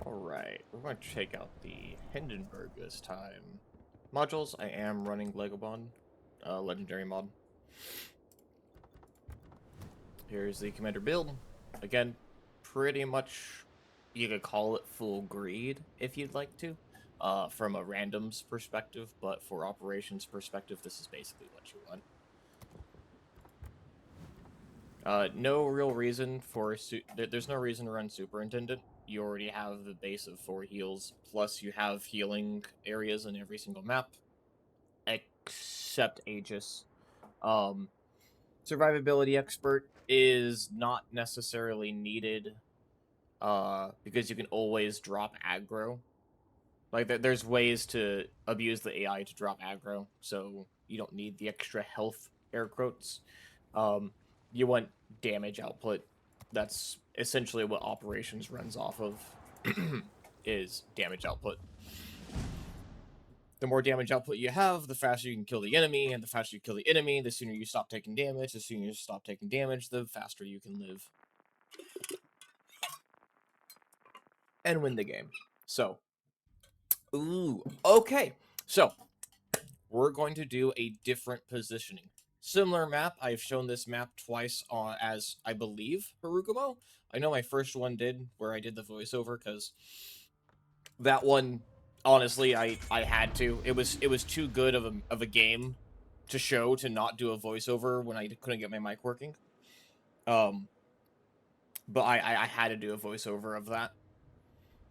Alright, we're going to check out the Hindenburg this time. Modules, I am running Legobond, legendary mod. Here's the commander build. Again, pretty much, you could call it full greed if you'd like to, from a randoms perspective, but for operations perspective, this is basically what you want. No real reason for there's no reason to run Superintendent. You already have the base of 4 heals, plus you have healing areas in every single map, except Aegis. Survivability expert is not necessarily needed, because you can always drop aggro. Like, there's ways to abuse the AI to drop aggro, so you don't need the extra health, air quotes. You want damage output. That's essentially what operations runs off of, is damage output. The more damage output you have, the faster you can kill the enemy, and the faster you kill the enemy, the sooner you stop taking damage. The sooner you stop taking damage, the faster you can live and win the game. So, okay. So, we're going to do a different positioning. Similar map. I've shown this map twice as, I believe, Harugumo. I know my first one did, where I did the voiceover, because that one, honestly, I had to. It was too good of a game to show to not do a voiceover when I couldn't get my mic working. But I had to do a voiceover of that.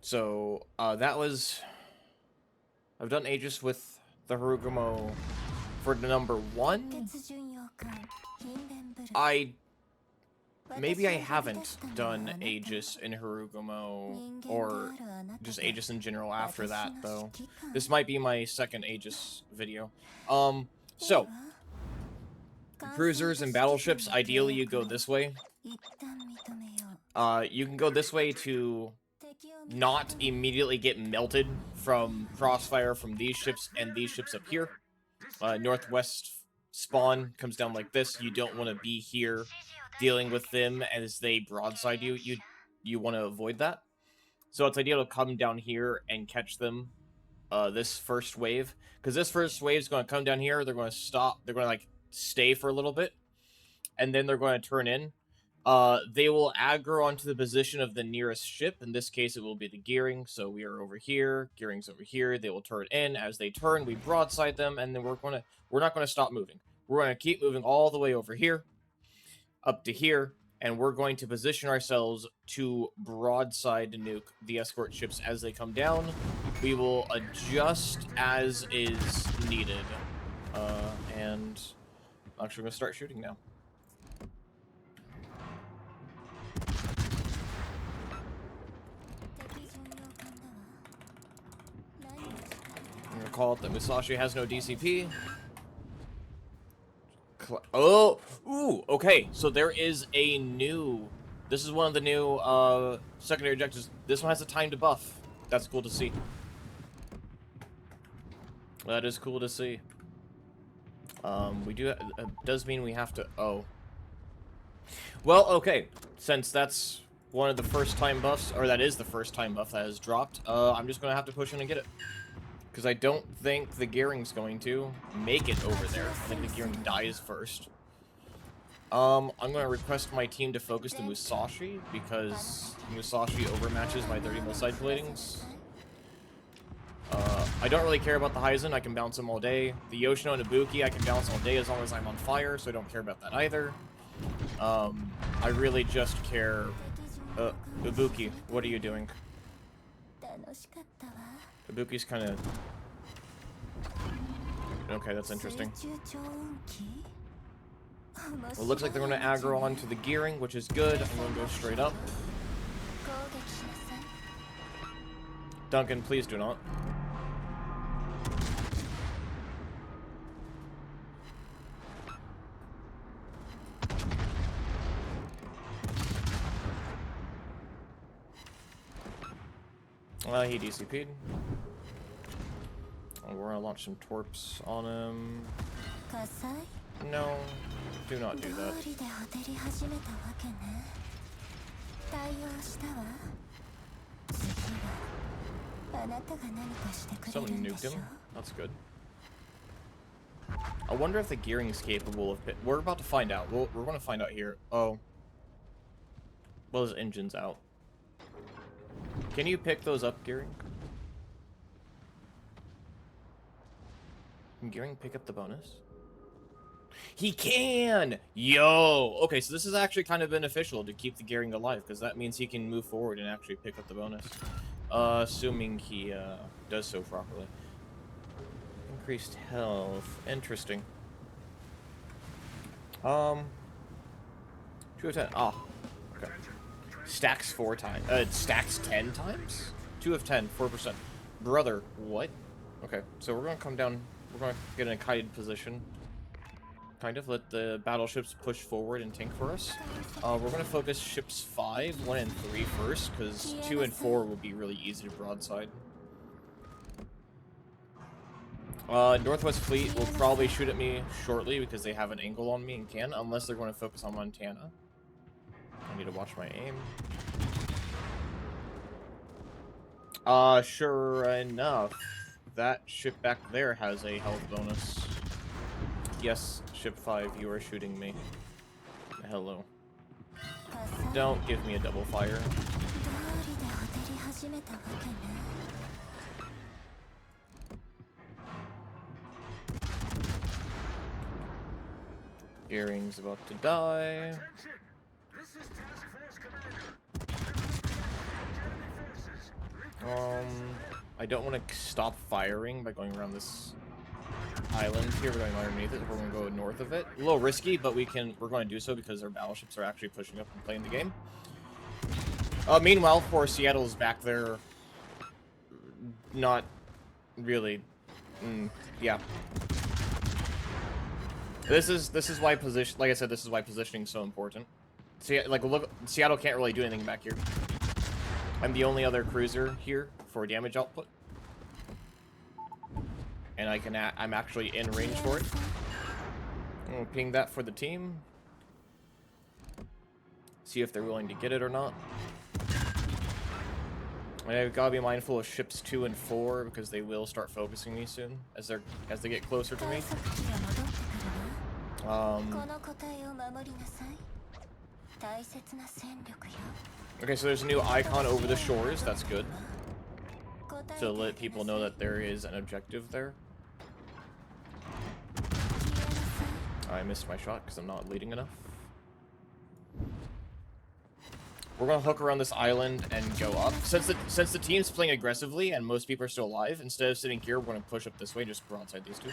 So, that was... I've done Aegis with the Harugumo for the number 1. Maybe I haven't done Aegis in Harugumo, or just Aegis in general after that, though. This might be my second Aegis video. So, cruisers and battleships, ideally you go this way. You can go this way to not immediately get melted from crossfire from these ships and these ships up here. Northwest spawn comes down like this. You don't want to be here dealing with them as they broadside you. You want to avoid that. So it's ideal to come down here and catch them, this first wave. Because this first wave is going to come down here. They're going to stop. They're going to, like, stay for a little bit. And then they're going to turn in. They will aggro onto the position of the nearest ship. In this case, it will be the gearing. So we are over here. Gearing's over here. They will turn in. As they turn, we broadside them, and then we're not going to stop moving. We're going to keep moving all the way over here, up to here, and we're going to position ourselves to broadside to nuke the escort ships as they come down. We will adjust as is needed. And I'm actually going to start shooting now. I'm gonna call it that Musashi has no DCP. Oh! Ooh! Okay, so there is a new... This is one of the new, secondary objectives. This one has a timed buff. That's cool to see. That is cool to see. We do... It does mean we have to... Oh. Well, okay. Since that's one of the first time buffs, or that is the first time buff that has dropped, I'm just gonna have to push in and get it. Because I don't think the gearing's going to make it over there. I think the gearing dies first. I'm going to request my team to focus the Musashi, because Musashi overmatches my 30 mil side bladings. I don't really care about the Heisen. I can bounce them all day. The Yoshino and Ibuki I can bounce all day as long as I'm on fire, so I don't care about that either. I really just care... Ibuki, what are you doing? Ibuki's kind of... Okay, that's interesting. Well, it looks like they're going to aggro onto the gearing, which is good. I'm going to go straight up. Duncan, please do not. He DCP'd. Oh, we're gonna launch some torps on him. No, do not do that. Someone nuked him. That's good. I wonder if the gearing's capable of... We're about to find out. We're going to find out here. Oh. Well, his engine's out. Can you pick those up, gearing? Can gearing pick up the bonus? He can! Yo! Okay, so this is actually kind of beneficial to keep the gearing alive, because that means he can move forward and actually pick up the bonus. Assuming he does so properly. Increased health. Interesting. 2 of 10. Oh, okay. Stacks 4 times. Stacks 10 times? 2 of 10, 4%. Brother, what? Okay, so we're gonna come down. We're gonna get in a kited position. Kind of let the battleships push forward and tank for us. We're gonna focus ships 5, 1, and 3 first, because 2 and 4 will be really easy to broadside. Northwest Fleet will probably shoot at me shortly because they have an angle on me and can, unless they're going to focus on Montana. I need to watch my aim. Sure enough, that ship back there has a health bonus. Yes, ship 5, you are shooting me. Hello. Don't give me a double fire. Gearing's about to die. I don't want to stop firing by going around this island here. We're going underneath it. We're going to go north of it. A little risky, but we're going to do so because our battleships are actually pushing up and playing the game. Meanwhile, for Seattle's back there, not really. Yeah. This is why position. Like I said, this is why positioning is so important. See, like look, Seattle can't really do anything back here. I'm the only other cruiser here for damage output, and I'm actually in range for it. I'm gonna ping that for the team. See if they're willing to get it or not. And I've got to be mindful of ships 2 and 4 because they will start focusing me soon as they get closer to me. Okay, so there's a new icon over the shores. That's good. To let people know that there is an objective there. I missed my shot because I'm not leading enough. We're gonna hook around this island and go up. Since the team's playing aggressively and most people are still alive, instead of sitting here, we're gonna push up this way and just broadside these two.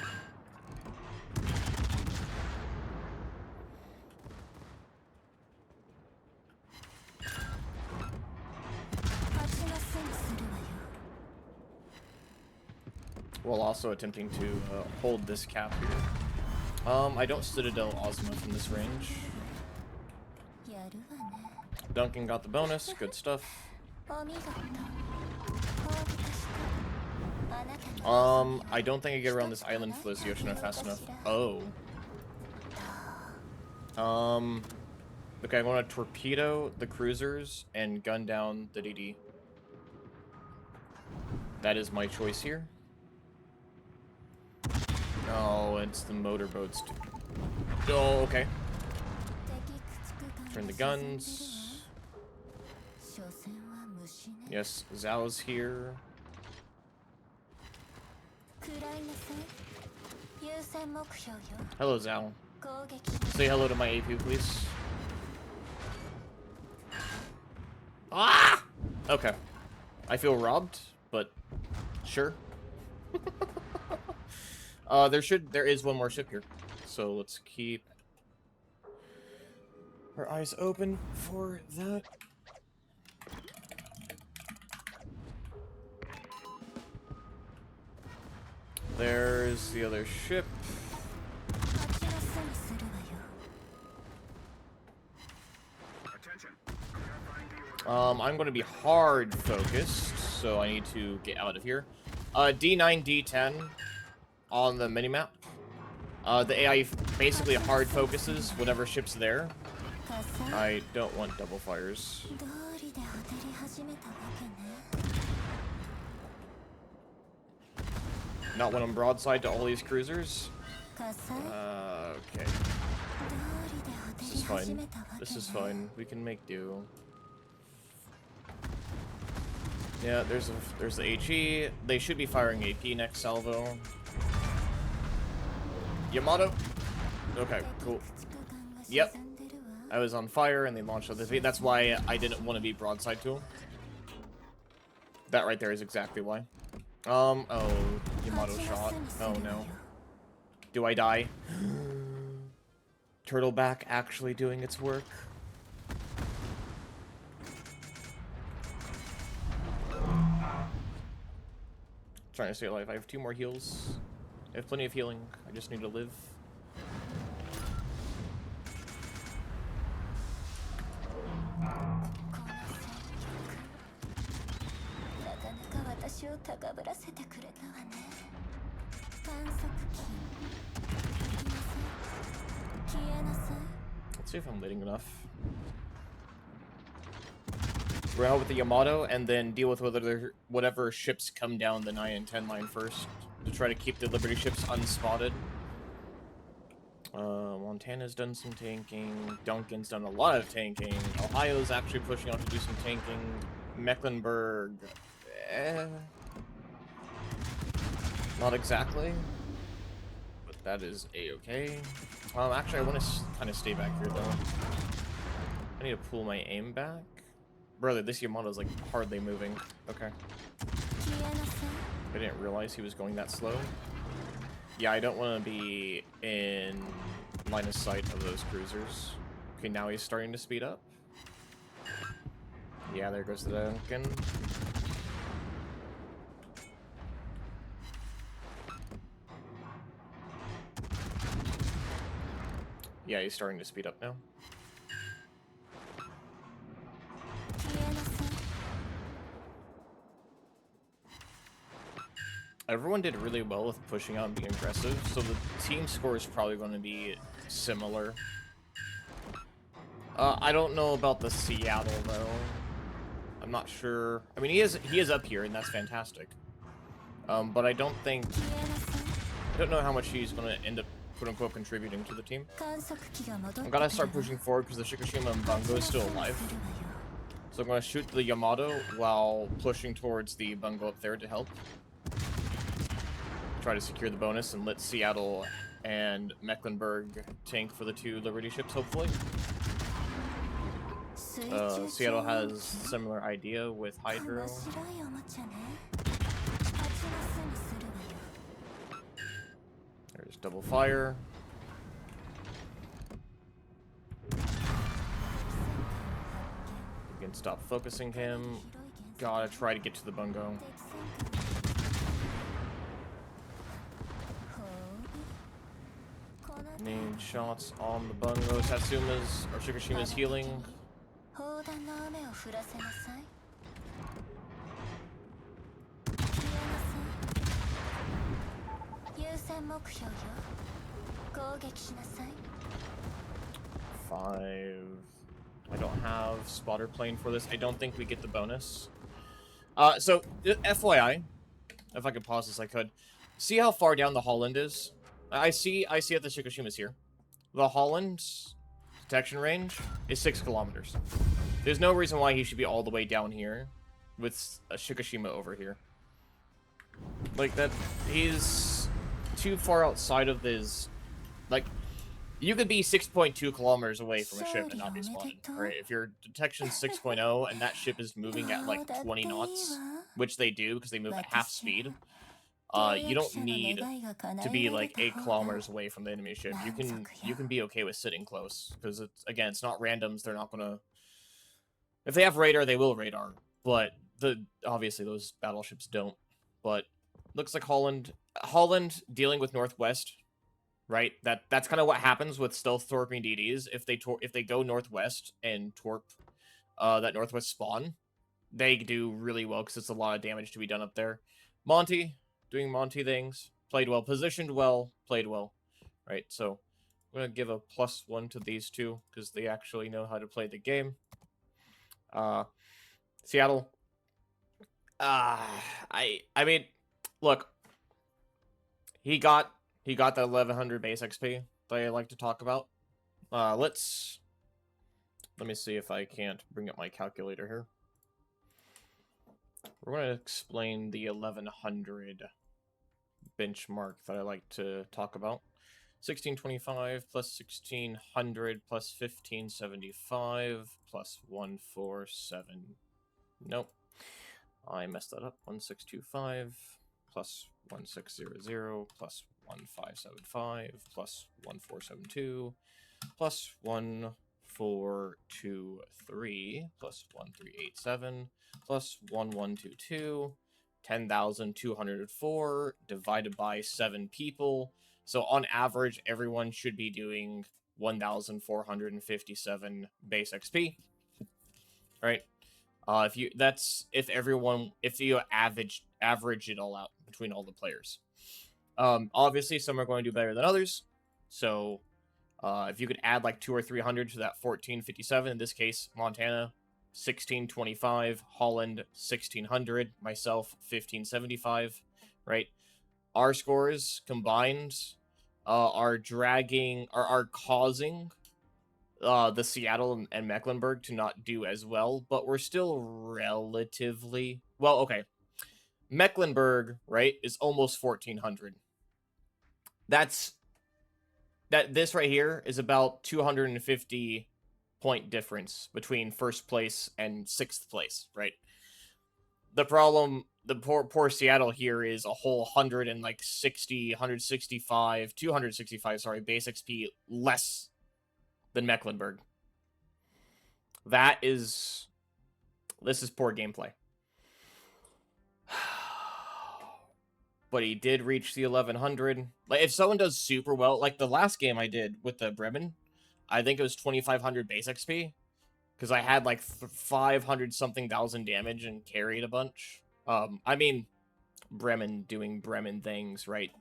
While also attempting to hold this cap here. I don't Citadel Ozma from this range. Duncan got the bonus. Good stuff. I don't think I get around this island for this ocean fast enough. Oh. Okay, I want to torpedo the cruisers and gun down the DD. That is my choice here. Oh, it's the motorboats too. Oh, okay. Turn the guns. Yes, Zhao's here. Hello, Zhao. Say hello to my AP, please. Ah! Okay. I feel robbed, but sure. There is one more ship here. So let's keep our eyes open for that. There's the other ship. I'm going to be hard focused, so I need to get out of here. D9, D10 on the minimap. The AI basically hard focuses whatever ship's there. I don't want double fires. Not when I'm broadside to all these cruisers. Okay. This is fine. This is fine. We can make do. Yeah, there's the HE. They should be firing AP next salvo. Yamato. Okay, cool. Yep. I was on fire and they launched out this. That's why I didn't want to be broadside to him. That right there is exactly why. Oh, Yamato shot. Oh no. Do I die? Turtleback actually doing its work. Trying to stay alive. I have 2 more heals. I have plenty of healing. I just need to live. Let's see if I'm leading enough. We're out with the Yamato, and then deal with whatever ships come down the 9 and 10 line first, to try to keep the Liberty ships unspotted. Montana's done some tanking. Duncan's done a lot of tanking. Ohio's actually pushing out to do some tanking. Mecklenburg... not exactly. But that is a-okay. Actually, I want to kind of stay back here, though. I need to pull my aim back. Brother, this Yamato's, like, hardly moving. Okay. I didn't realize he was going that slow. Yeah, I don't want to be in line of sight of those cruisers. Okay, now he's starting to speed up. Yeah, there goes the Duncan. Yeah, he's starting to speed up now. Everyone did really well with pushing out and being aggressive, so the team score is probably going to be similar. I don't know about the Seattle, though. I'm not sure. I mean, he is up here, and that's fantastic. But I don't know how much he's going to end up, quote-unquote, contributing to the team. I'm going to start pushing forward because the Shikishima and Bungo is still alive. So I'm going to shoot the Yamato while pushing towards the Bungo up there to help. Try to secure the bonus and let Seattle and Mecklenburg tank for the 2 Liberty ships, hopefully. Seattle has a similar idea with Hydro. There's double fire. You can stop focusing him. Gotta try to get to the Bungo. Need shots on the Bungo. Satsuma's or Shikishima's healing. Five. I don't have spotter plane for this. I don't think we get the bonus. So FYI, if I could pause this, I could. See how far down the Holland is? I see that the Shikishima's here. The Holland's detection range is 6 kilometers. There's no reason why he should be all the way down here with a Shikishima over here. Like, that, he's too far outside of his, like, you could be 6.2 kilometers away from a ship and not be spotted, right? If your detection's 6.0 and that ship is moving at, like, 20 knots, which they do because they move at half speed, you don't need to be like 8 kilometers away from the enemy ship. You can be okay with sitting close because it's, again, it's not randoms. They're not gonna, if they have radar, they will radar. But obviously those battleships don't. But looks like Holland dealing with Northwest, right? That's kind of what happens with stealth torping DDs. If they go Northwest and torp that Northwest spawn, they do really well because it's a lot of damage to be done up there. Monty doing Monty things, played well, positioned well, played well, right? So I'm gonna give a +1 to these 2 because they actually know how to play the game. Seattle. I mean, look, he got the 1100 base XP that I like to talk about. Let me see if I can't bring up my calculator here. We're going to explain the 1100 benchmark that I like to talk about. 1625 plus 1600 plus 1575 plus 147. Nope. I messed that up. 1625 plus 1600 plus 1575 plus 1472 plus 1423 plus 1387 plus 1122. 10,204 divided by 7 people. So on average, everyone should be doing 1,457 base XP, right? If you average it all out between all the players. Obviously, some are going to do better than others. So if you could add like 200 or 300 to that 1457, in this case, Montana 1625, Holland 1600, myself 1575, right? Our scores combined are causing the Seattle and Mecklenburg to not do as well, but we're still relatively well. Okay, Mecklenburg, right, is almost 1400. This right here is about 250 point difference between first place and 6th place, right? The problem, the poor Seattle here is a whole 265, sorry, base XP less than Mecklenburg. This is poor gameplay. But he did reach the 1100. Like, if someone does super well, like the last game I did with the Bremen, I think it was 2500 base XP, because I had like 500 something thousand damage and carried a bunch. I mean, Bremen doing Bremen things, right?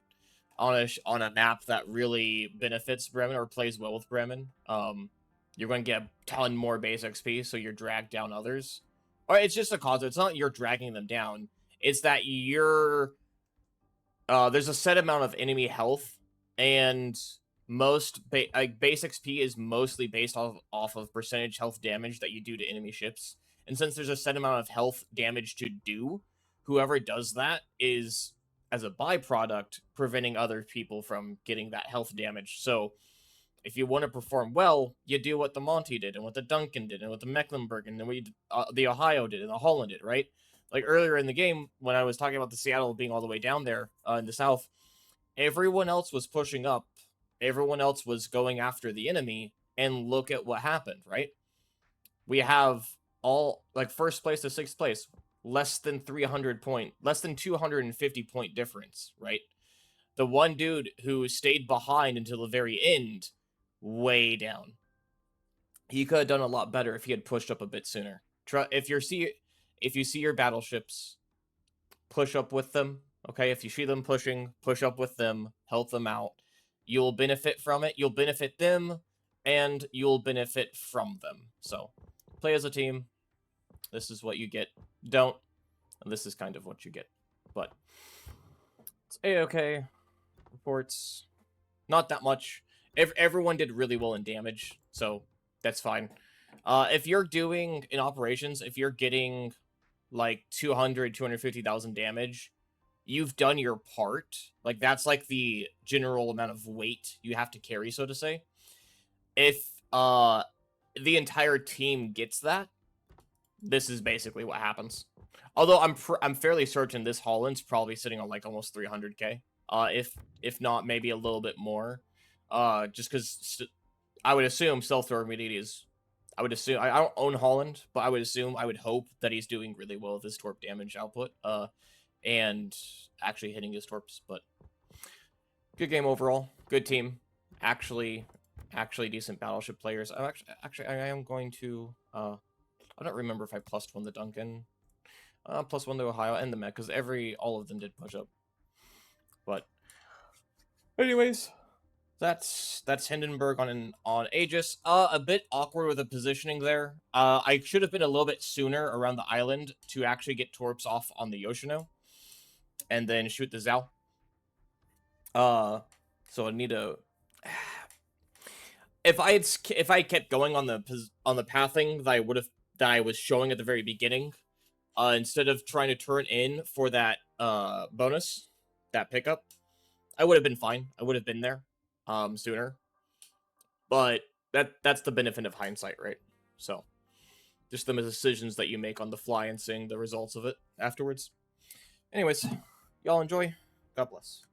On a map that really benefits Bremen or plays well with Bremen, you're going to get a ton more base XP, so you're dragged down others. Or it's just a cause. It's not you're dragging them down. It's that there's a set amount of enemy health, and most base XP is mostly based off of percentage health damage that you do to enemy ships. And since there's a set amount of health damage to do, whoever does that is, as a byproduct, preventing other people from getting that health damage. So if you want to perform well, you do what the Monty did, and what the Duncan did, and what the Mecklenburg, and the Ohio did, and the Holland did, right? Like earlier in the game, when I was talking about the Seattle being all the way down there in the south, everyone else was pushing up. Everyone else was going after the enemy, and look at what happened, right? We have all, like, first place to 6th place, less than 250 point difference, right? The one dude who stayed behind until the very end, way down. He could have done a lot better if he had pushed up a bit sooner. If you see your battleships, push up with them, okay? If you see them pushing, push up with them, help them out. You'll benefit from it, you'll benefit them, and you'll benefit from them. So, play as a team. This is what you get. Don't. And this is kind of what you get. But, it's A-okay. Reports. Not that much. Everyone did really well in damage, so that's fine. If you're doing, in operations, if you're getting like 250,000 damage, you've done your part. Like, that's like the general amount of weight you have to carry, so to say. If the entire team gets that, this is basically what happens. Although I'm fairly certain this Holland's probably sitting on like almost 300k. If not, maybe a little bit more. Just because I would assume self-throw immunity is. I don't own Holland, but I would hope that he's doing really well with his torp damage output. And actually hitting his torps. But good game overall. Good team. Actually decent Battleship players. I am going to. I don't remember if I +1 the Duncan, +1 the Ohio, and the Mech, because all of them did push up. But anyways, that's Hindenburg on Aegis. A bit awkward with the positioning there. I should have been a little bit sooner around the island to actually get torps off on the Yoshino, and then shoot the Zhao. So I need to. If I kept going on the pathing that I was showing at the very beginning, instead of trying to turn in for that bonus, that pickup, I would have been fine. I would have been there sooner. But that's the benefit of hindsight, right? So just the decisions that you make on the fly and seeing the results of it afterwards. Anyways, y'all enjoy. God bless.